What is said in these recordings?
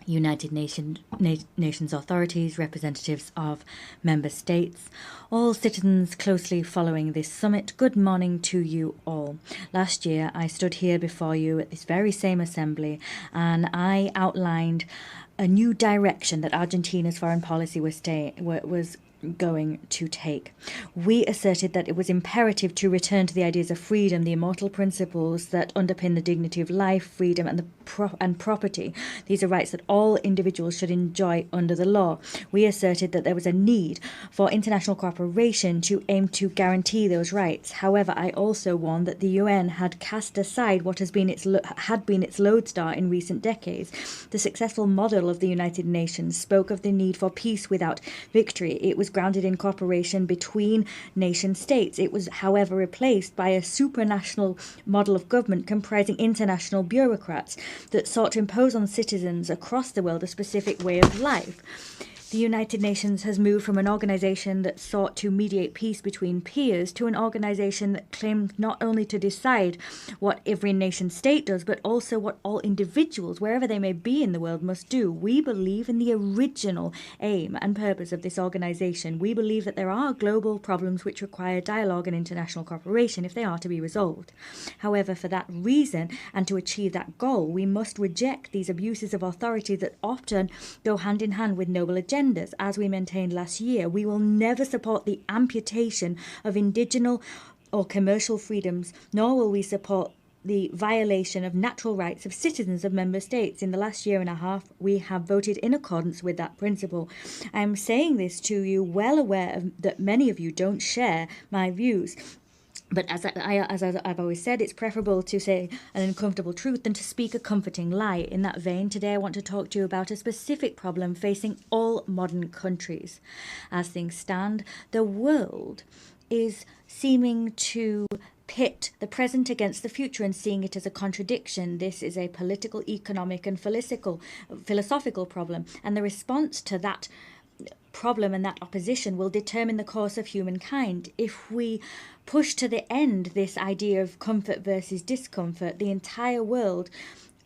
Nations authorities, representatives of member states, all citizens closely following this summit, good morning to you all. Last year I stood here before you at this very same assembly and I outlined a new direction that Argentina's foreign policy was going to take. We asserted that it was imperative to return to the ideas of freedom, the immortal principles that underpin the dignity of life, freedom, and property. These are rights that all individuals should enjoy under the law. We asserted that there was a need for international cooperation to aim to guarantee those rights. However, I also warned that the UN had cast aside what had been its lodestar in recent decades. The successful model of the United Nations spoke of the need for peace without victory. It was grounded in cooperation between nation states. It was, however, replaced by a supranational model of government comprising international bureaucrats that sought to impose on citizens across the world a specific way of life. The United Nations has moved from an organization that sought to mediate peace between peers to an organization that claimed not only to decide what every nation state does, but also what all individuals, wherever they may be in the world, must do. We believe in the original aim and purpose of this organization. We believe that there are global problems which require dialogue and international cooperation if they are to be resolved. However, for that reason, and to achieve that goal, we must reject these abuses of authority that often go hand in hand with noble agendas. As we maintained last year, we will never support the amputation of indigenous or commercial freedoms, nor will we support the violation of natural rights of citizens of member states. In the last year and a half, we have voted in accordance with that principle. I am saying this to you well aware that many of you don't share my views. But as I've always said, it's preferable to say an uncomfortable truth than to speak a comforting lie. In that vein, today I want to talk to you about a specific problem facing all modern countries. As things stand, the world is seeming to pit the present against the future and seeing it as a contradiction. This is a political, economic, and philosophical problem, and the response to that problem and that opposition will determine the course of humankind. If we push to the end this idea of comfort versus discomfort, the entire world,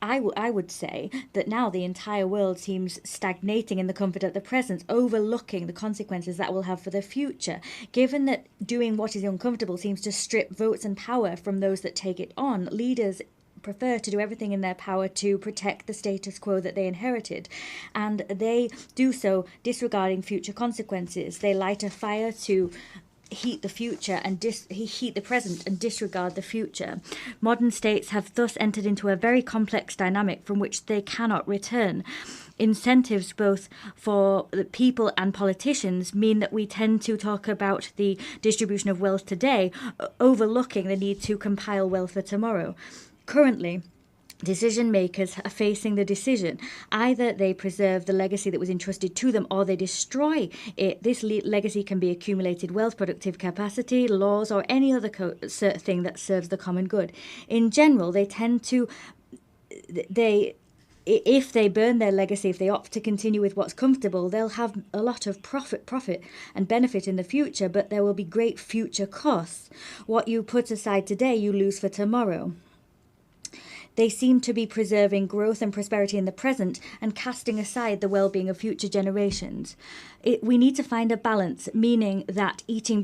I would say that now the entire world seems stagnating in the comfort of the present, overlooking the consequences that will have for the future. Given that doing what is uncomfortable seems to strip votes and power from those that take it on, leaders prefer to do everything in their power to protect the status quo that they inherited, and they do so disregarding future consequences. They light a fire to heat the future and heat the present and disregard the future. Modern states have thus entered into a very complex dynamic from which they cannot return. Incentives both for the people and politicians mean that we tend to talk about the distribution of wealth today, overlooking the need to compile wealth for tomorrow. Currently, decision makers are facing the decision. Either they preserve the legacy that was entrusted to them or they destroy it. This legacy can be accumulated wealth, productive capacity, laws, or any other thing that serves the common good. In general, they tend to... If they burn their legacy, if they opt to continue with what's comfortable, they'll have a lot of profit and benefit in the future, but there will be great future costs. What you put aside today, you lose for tomorrow. They seem to be preserving growth and prosperity in the present and casting aside the well-being of future generations. We need to find a balance, meaning that eating